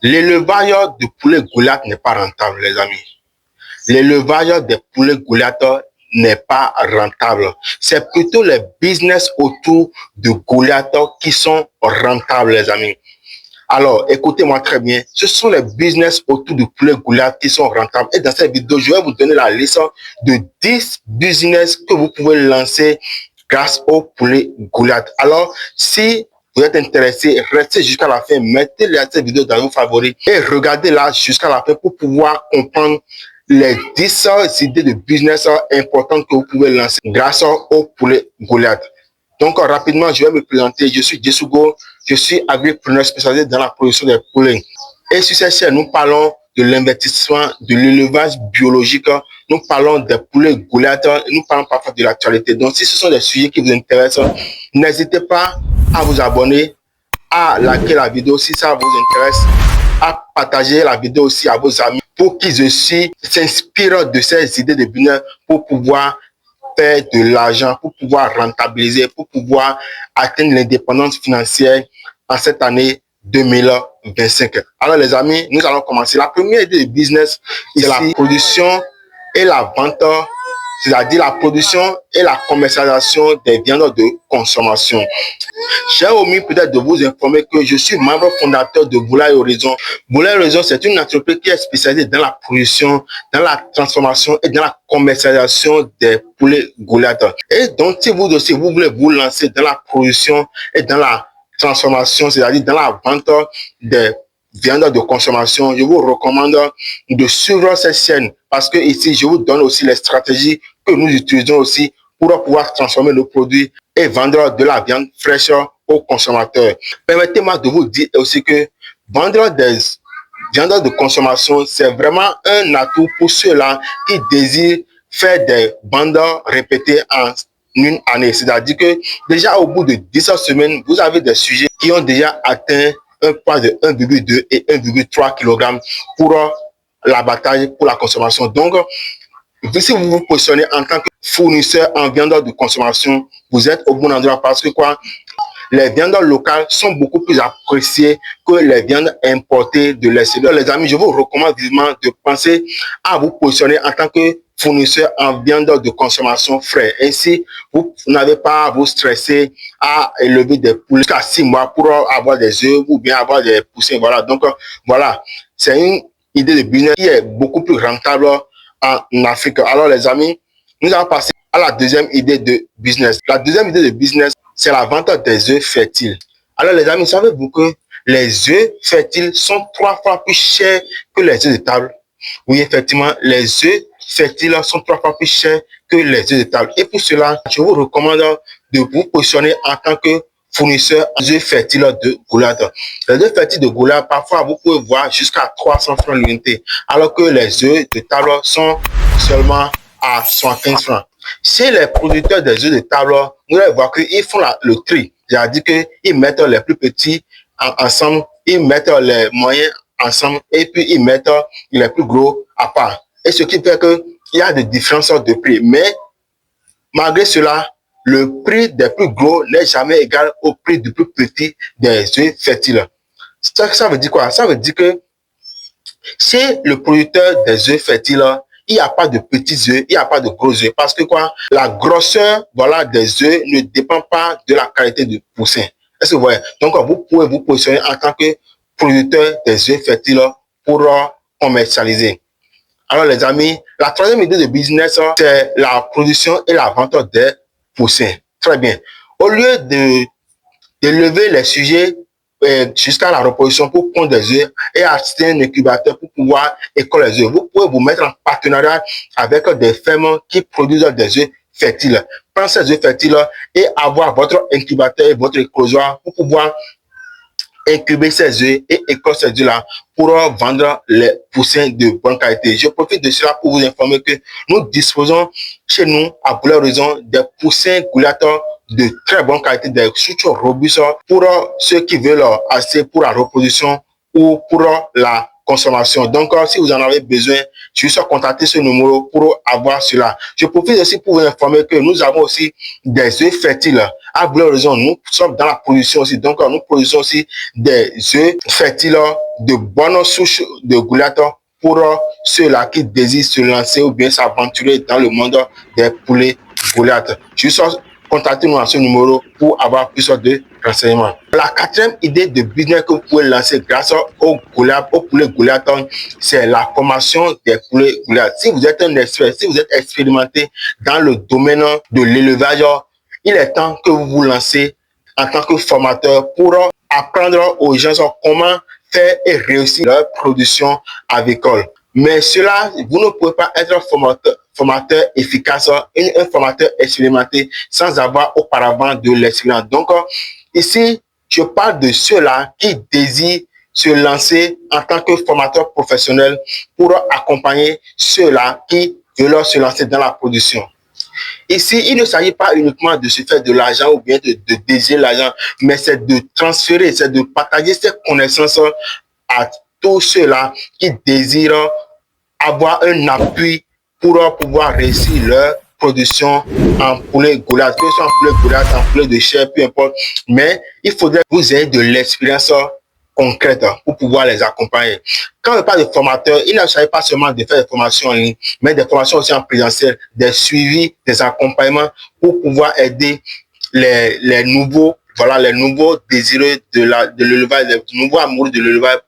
L'élevage de poulets Goliath n'est pas rentable, les amis. L'élevage des poulets Goliath n'est pas rentable. C'est plutôt les business autour de Goliath qui sont rentables, les amis. Alors, écoutez-moi très bien. Ce sont les business autour du poulet Goliath qui sont rentables. Et dans cette vidéo, je vais vous donner la liste de 10 business que vous pouvez lancer grâce au poulet Goliath. Alors, si vous êtes intéressé, restez jusqu'à la fin, mettez cette vidéo dans vos favoris et regardez-la jusqu'à la fin pour pouvoir comprendre les 10 idées de business importantes que vous pouvez lancer grâce au poulet Goliath. Donc, rapidement, je vais me présenter. Je suis Jessugo. Je suis agripreneur spécialisé dans la production des poulets. Et sur cette chaîne, nous parlons de l'investissement, de l'élevage biologique. Nous parlons des poulets Goliath. Nous parlons parfois de l'actualité. Donc, si ce sont des sujets qui vous intéressent, n'hésitez pas à vous abonner, à liker la vidéo si ça vous intéresse, à partager la vidéo aussi à vos amis pour qu'ils aussi s'inspirent de ces idées de business pour pouvoir faire de l'argent, pour pouvoir rentabiliser, pour pouvoir atteindre l'indépendance financière en cette année 2025. Alors les amis, nous allons commencer. La première idée de business, c'est la production et la vente, c'est-à-dire la production et la commercialisation des viandes de consommation. J'ai omis peut-être de vous informer que je suis membre fondateur de Volaille Horizon. Volaille Horizon, c'est une entreprise qui est spécialisée dans la production, dans la transformation et dans la commercialisation des poulets Goliath. Et donc, si vous aussi, vous voulez vous lancer dans la production et dans la transformation, c'est-à-dire dans la vente des viandes de consommation, je vous recommande de suivre cette chaîne parce que ici, je vous donne aussi les stratégies que nous utilisons aussi pour pouvoir transformer nos produits et vendre de la viande fraîche aux consommateurs. Permettez-moi de vous dire aussi que vendre des viandes de consommation, c'est vraiment un atout pour ceux-là qui désirent faire des bandes répétées en une année. C'est-à-dire que déjà au bout de 10 semaines, vous avez des sujets qui ont déjà atteint un poids de 1,2 et 1,3 kg pour l'abattage, pour la consommation. Donc, si vous vous positionnez en tant que fournisseur en viande de consommation, vous êtes au bon endroit parce que quoi? Les viandes locales sont beaucoup plus appréciées que les viandes importées de l'extérieur. Les amis, je vous recommande vivement de penser à vous positionner en tant que fournisseur en viande de consommation frais. Ainsi, vous n'avez pas à vous stresser à élever des poules jusqu'à 6 mois pour avoir des œufs ou bien avoir des poussins. Voilà. Donc, voilà. C'est une idée de business qui est beaucoup plus rentable en Afrique. Alors, les amis, nous allons passer à la deuxième idée de business. La deuxième idée de business, c'est la vente des œufs fertiles. Alors, les amis, savez-vous que les œufs fertiles sont 3 fois plus chers que les œufs de table? Oui, effectivement, les œufs fertiles sont 3 fois plus chers que les œufs de table. Et pour cela, je vous recommande de vous positionner en tant que fournisseur d'œufs fertiles de Goliath. Les œufs fertiles de Goliath, parfois, vous pouvez voir jusqu'à 300 francs l'unité, alors que les œufs de table sont seulement à 115 francs. Chez les producteurs des œufs de table, vous allez voir qu'ils font le tri. C'est-à-dire qu'ils mettent les plus petits ensemble, ils mettent les moyens ensemble et puis ils mettent les plus gros à part. Et ce qui fait qu'il y a des différences de prix. Mais malgré cela, le prix des plus gros n'est jamais égal au prix du plus petit des œufs fertiles. Ça veut dire quoi? Ça veut dire que chez le producteur des œufs fertiles, il n'y a pas de petits œufs, il n'y a pas de gros œufs. Parce que quoi? La grosseur, voilà, des œufs ne dépend pas de la qualité du poussin. Est-ce que vous voyez? Donc, vous pouvez vous positionner en tant que producteur des œufs fertiles pour commercialiser. Alors, les amis, la troisième idée de business, c'est la production et la vente des poussins. Très bien. Au lieu de lever les sujets jusqu'à la reproduction pour pondre des œufs et acheter un incubateur pour pouvoir écoler les œufs. Vous pouvez vous mettre en partenariat avec des fermes qui produisent des œufs fertiles. Prendre ces œufs fertiles et avoir votre incubateur et votre éclosoir pour pouvoir incuber ces œufs et écoler ces œufs-là pour vendre les poussins de bonne qualité. Je profite de cela pour vous informer que nous disposons chez nous à Volaille Horizon des poussins Goliath de très bonne qualité, des structures robustes pour ceux qui veulent assez pour la reproduction ou pour la consommation. Donc, si vous en avez besoin, juste contactez ce numéro pour avoir cela. Je profite aussi pour vous informer que nous avons aussi des œufs fertiles. À Bleu-Horizon, nous sommes dans la production aussi. Donc, nous produisons aussi des œufs fertiles de bonnes souches de Goliath pour ceux-là qui désirent se lancer ou bien s'aventurer dans le monde des poulets Goliath. Juste contactez-nous à ce numéro pour avoir plus de renseignements. La quatrième idée de business que vous pouvez lancer grâce au poulet Goliath, c'est la formation des poulets Goliath. Si vous êtes un expert, si vous êtes expérimenté dans le domaine de l'élevage, il est temps que vous vous lancez en tant que formateur pour apprendre aux gens comment faire et réussir leur production avicole. Mais cela, vous ne pouvez pas être formateur efficace, un formateur expérimenté sans avoir auparavant de l'expérience. Donc, ici, je parle de ceux-là qui désirent se lancer en tant que formateur professionnel pour accompagner ceux-là qui veulent se lancer dans la production. Ici, il ne s'agit pas uniquement de se faire de l'argent ou bien de désirer l'argent, mais c'est de transférer, c'est de partager ces connaissances à tous ceux-là qui désirent avoir un appui pour pouvoir réussir leur production en poulet Goliath, que ce soit en poulet Goliath, en poulet de chair, peu importe. Mais il faudrait que vous ayez de l'expérience concrète pour pouvoir les accompagner. Quand on parle de formateurs, il ne s'agit pas seulement de faire des formations en ligne, mais des formations aussi en présentiel, des suivis, des accompagnements pour pouvoir aider les nouveaux désireux de l'élevage, les nouveaux amoureux de l'élevage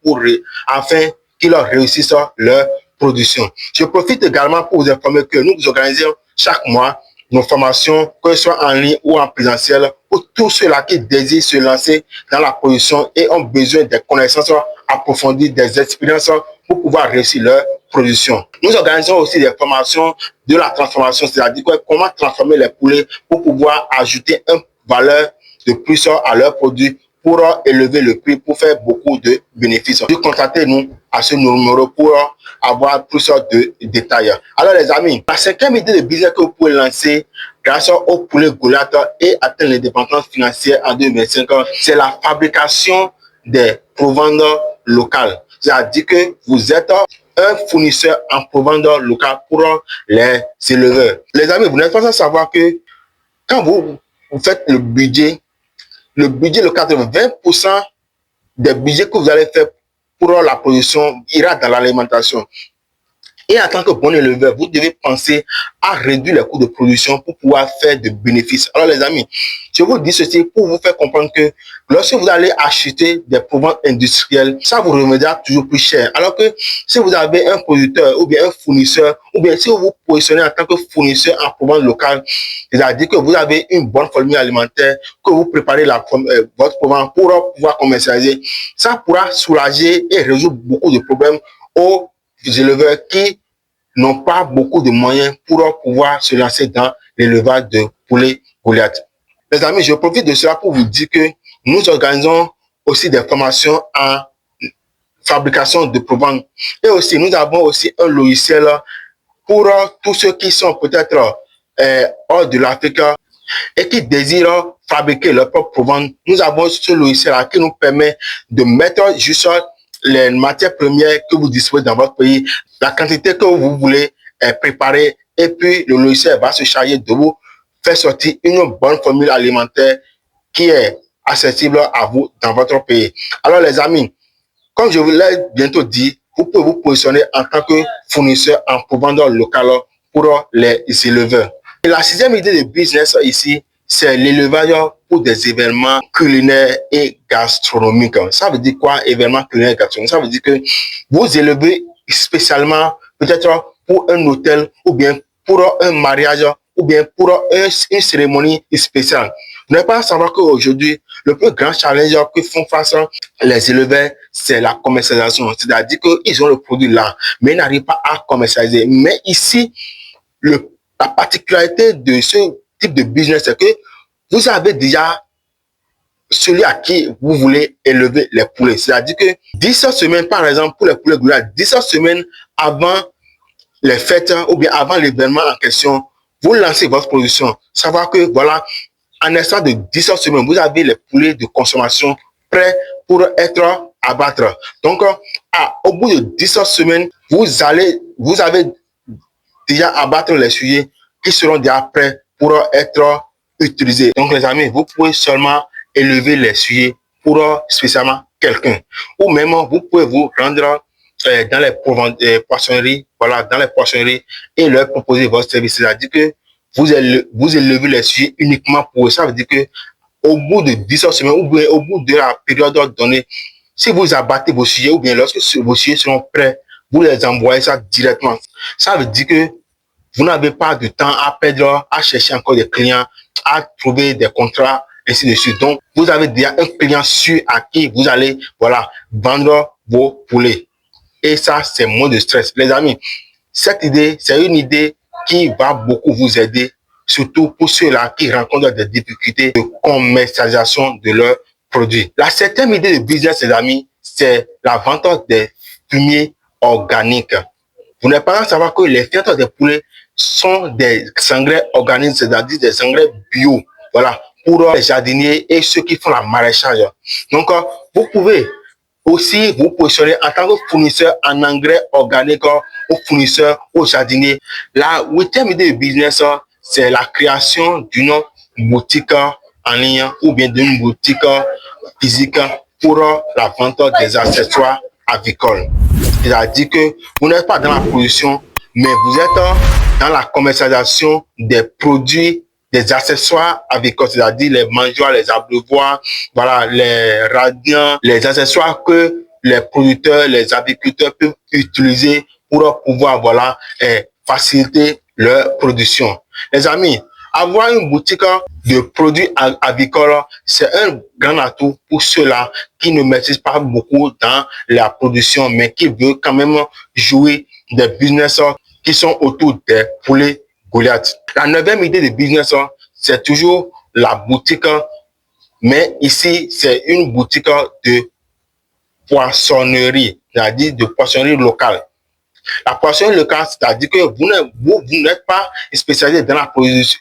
afin qu'ils réussissent leur production. Je profite également pour vous informer que nous organisons chaque mois nos formations, que ce soit en ligne ou en présentiel, pour tous ceux-là qui désirent se lancer dans la production et ont besoin des connaissances approfondies, des expériences pour pouvoir réussir leur production. Nous organisons aussi des formations de la transformation, c'est-à-dire comment transformer les poulets pour pouvoir ajouter une valeur de plus à leurs produits pour élever le prix, pour faire beaucoup de bénéfices. Contactez-nous à ce numéro pour avoir plus de détails. Alors les amis, la cinquième idée de business que vous pouvez lancer grâce au poulet Goliath et atteindre l'indépendance financière en 2025, c'est la fabrication des provendeurs locales. C'est-à-dire que vous êtes un fournisseur en provendeur local pour les éleveurs. Les amis, vous n'êtes pas sans savoir que quand vous faites le budget local, 20% des budgets que vous allez faire pour la production ira dans l'alimentation. Et en tant que bon éleveur, vous devez penser à réduire les coûts de production pour pouvoir faire de bénéfices. Alors les amis, je vous dis ceci pour vous faire comprendre que lorsque vous allez acheter des produits industriels, ça vous reviendra toujours plus cher. Alors que si vous avez un producteur ou bien un fournisseur, ou bien si vous vous positionnez en tant que fournisseur en provenance locale, c'est-à-dire que vous avez une bonne formule alimentaire, que vous préparez votre provenance pour pouvoir commercialiser, ça pourra soulager et résoudre beaucoup de problèmes aux éleveurs qui n'ont pas beaucoup de moyens pour pouvoir se lancer dans l'élevage de poulets Goliath. Les amis, je profite de cela pour vous dire que nous organisons aussi des formations en fabrication de provence. Et aussi, nous avons aussi un logiciel pour tous ceux qui sont peut-être hors de l'Afrique et qui désirent fabriquer leur propre provence. Nous avons ce logiciel qui nous permet de mettre juste les matières premières que vous disposez dans votre pays, la quantité que vous voulez préparer, et puis le logiciel va se charger de vous faire sortir une bonne formule alimentaire qui est accessible à vous dans votre pays. Alors les amis, comme je vous l'ai bientôt dit, vous pouvez vous positionner en tant que fournisseur en provendeur local pour les éleveurs. Et la sixième idée de business ici, c'est l'élevage pour des événements culinaires et gastronomiques. Ça veut dire quoi, événements culinaires et gastronomiques? Ça veut dire que vous élevez spécialement peut-être pour un hôtel ou bien pour un mariage ou bien pour une cérémonie spéciale. Vous n'avez pas à savoir qu'aujourd'hui, le plus grand challenge que font face les éleveurs, c'est la commercialisation. C'est-à-dire qu'ils ont le produit là, mais ils n'arrivent pas à commercialiser. Mais ici, la particularité de ce type de business, c'est que vous avez déjà celui à qui vous voulez élever les poulets. C'est-à-dire que 10 semaines, par exemple, pour les poulets Goliath, 10 semaines avant les fêtes ou bien avant l'événement en question, vous lancez votre production. Savoir que, voilà, en l'espace de 10 semaines, vous avez les poulets de consommation prêts pour être à battre. Donc, au bout bout de 17 semaines, vous avez déjà abattre les sujets qui seront déjà prêts pour être utilisés. Donc, les amis, vous pouvez seulement élever les sujets pour spécialement quelqu'un. Ou même, vous pouvez vous rendre dans les poissonneries, voilà, dans les poissonneries et leur proposer votre service. C'est-à-dire que vous élevez les sujets uniquement pour eux. Ça veut dire que au bout de 17 semaines ou bien au bout de la période donnée, si vous abattez vos sujets ou bien lorsque vos sujets seront prêts, vous les envoyez ça directement. Ça veut dire que vous n'avez pas de temps à perdre, à chercher encore des clients, à trouver des contrats, ainsi de suite. Donc, vous avez déjà un client sûr à qui vous allez, voilà, vendre vos poulets. Et ça, c'est moins de stress. Les amis, cette idée, c'est une idée qui va beaucoup vous aider, surtout pour ceux-là qui rencontrent des difficultés de commercialisation de leurs produits. La septième idée de business, les amis, c'est la vente des fumiers organiques. Vous n'êtes pas à savoir que les fientes des poulets sont des engrais organiques, c'est-à-dire des engrais bio, voilà, pour les jardiniers et ceux qui font la maraîchage. Donc, vous pouvez aussi vous positionner en tant que fournisseur en engrais organiques aux fournisseurs, aux jardiniers. La huitième idée de business, c'est la création d'une boutique en ligne ou bien d'une boutique physique pour la vente des accessoires avicoles. C'est-à-dire que vous n'êtes pas dans la production, mais vous êtes dans la commercialisation des produits, des accessoires avicoles, c'est-à-dire les mangeoires, les abreuvoirs, voilà, les radiants, les accessoires que les producteurs, les aviculteurs peuvent utiliser pour pouvoir, voilà, faciliter leur production. Les amis, avoir une boutique de produits avicoles, c'est un grand atout pour ceux-là qui ne maîtrisent pas beaucoup dans la production, mais qui veulent quand même jouer des business qui sont autour des poulets Goliath. La neuvième idée de business, c'est toujours la boutique, mais ici, c'est une boutique de poissonnerie, c'est-à-dire de poissonnerie locale. La poissonnerie locale, c'est-à-dire que vous n'êtes pas spécialisé dans la production,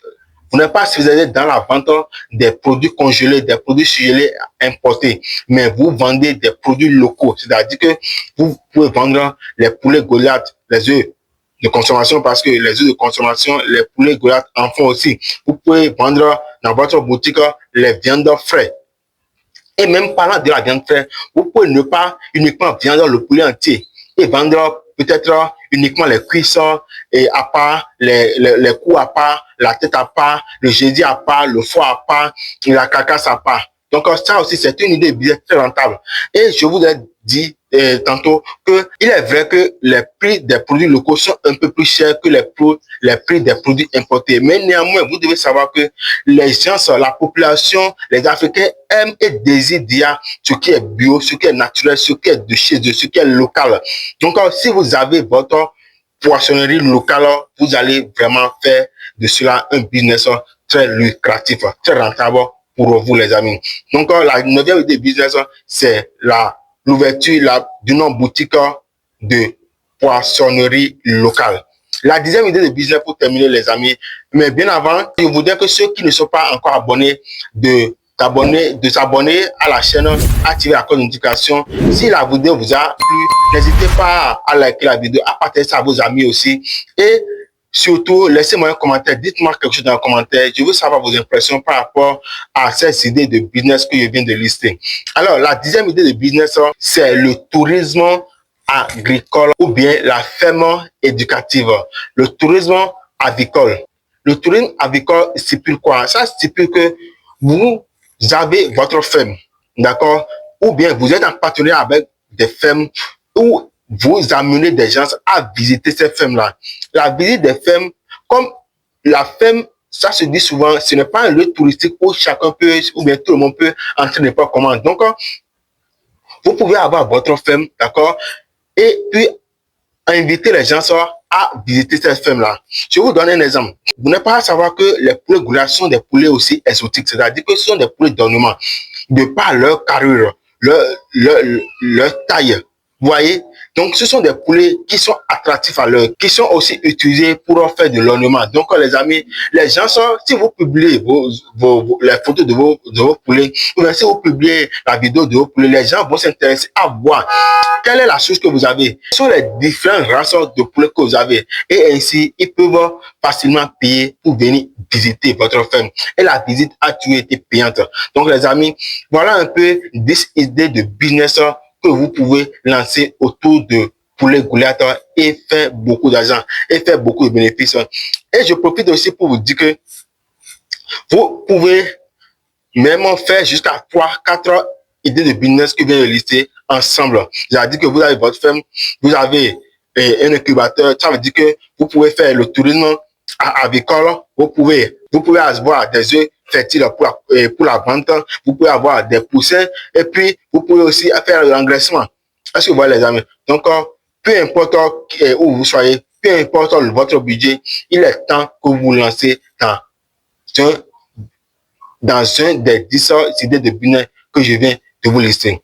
vous n'êtes pas spécialisé dans la vente des produits congelés, des produits surgelés importés, mais vous vendez des produits locaux. C'est-à-dire que vous pouvez vendre les poulets Goliath, les œufs de consommation, parce que les œufs de consommation, les poulets Goliath en font aussi. Vous pouvez vendre dans votre boutique les viandes fraîches. Et même parlant de la viande fraîche, vous pouvez ne pas uniquement vendre le poulet entier et vendre peut-être uniquement les cuissons et à part, les coups à part, la tête à part, le jeudi à part, le foie à part, la carcasse à part. Donc ça aussi, c'est une idée bien très rentable. Et je vous ai dit tantôt qu'il est vrai que les prix des produits locaux sont un peu plus chers que les prix des produits importés. Mais néanmoins, vous devez savoir que les gens, la population, les Africains aiment et désirent dire ce qui est bio, ce qui est naturel, ce qui est de chez eux, ce qui est local. Donc, si vous avez votre poissonnerie locale, vous allez vraiment faire de cela un business très lucratif, très rentable pour vous, les amis. Donc, la neuvième idée de business, c'est l'ouverture d'une boutique de poissonnerie locale. La dixième idée de business pour terminer, les amis, mais bien avant, je voudrais que ceux qui ne sont pas encore abonnés de s'abonner à la chaîne, activer la cloche de notification. Si la vidéo vous a plu, n'hésitez pas à liker la vidéo, à partager ça à vos amis aussi. Et surtout, laissez-moi un commentaire, dites-moi quelque chose dans les commentaires. Je veux savoir vos impressions par rapport à ces idées de business que je viens de lister. Alors, la dixième idée de business, c'est le tourisme agricole ou bien la ferme éducative. Le tourisme avicole. Le tourisme avicole stipule quoi? Ça stipule que vous avez votre ferme, d'accord? Ou bien vous êtes en partenariat avec des fermes où vous amenez des gens à visiter ces fermes-là. La visite des fermes, comme la ferme, ça se dit souvent, ce n'est pas un lieu touristique où chacun peut, ou bien tout le monde peut entrer n'importe comment. Donc, vous pouvez avoir votre ferme, d'accord? Et puis, inviter les gens à visiter cette ferme-là. Je vais vous donner un exemple. Vous n'êtes pas à savoir que les poulets Goliath sont des poulets aussi exotiques, c'est-à-dire que ce sont des poulets d'ornement. De par leur carrure, leur taille, Vous voyez? Donc, ce sont des poulets qui sont attractifs à l'œil, qui sont aussi utilisés pour faire de l'ornement. Donc, les amis, les gens sont, si vous publiez les photos de vos poulets, ou bien si vous publiez la vidéo de vos poulets, les gens vont s'intéresser à voir quelle est la source que vous avez, quelles sont les différentes races de poulets que vous avez. Et ainsi, ils peuvent facilement payer pour venir visiter votre ferme. Et la visite a toujours été payante. Donc, les amis, voilà un peu 10 idées de business que vous pouvez lancer autour de poulet Goliath et faire beaucoup d'argent et faire beaucoup de bénéfices. Et je profite aussi pour vous dire que vous pouvez même faire jusqu'à 3-4 idées de business que je viens de lister ensemble. C'est-à-dire que vous avez votre ferme, vous avez un incubateur, ça veut dire que vous pouvez faire le tourisme avicole, vous pouvez avoir des œufs fertiles pour la vente, vous pouvez avoir des poussins et puis vous pouvez aussi faire l'engraissement. Est-ce que vous voyez les amis? Donc, peu importe où vous soyez, peu importe votre budget, il est temps que vous vous lancez dans un des 10 idées de business que je viens de vous lister.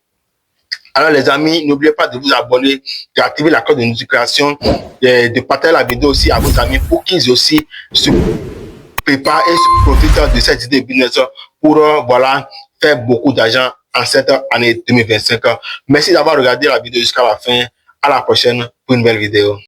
Alors les amis, n'oubliez pas de vous abonner, d'activer la cloche de notification, de partager la vidéo aussi à vos amis pour qu'ils aussi se préparent et se profitent de cette idée de business pour voilà, faire beaucoup d'argent en cette année 2025. Merci d'avoir regardé la vidéo jusqu'à la fin. À la prochaine pour une nouvelle vidéo.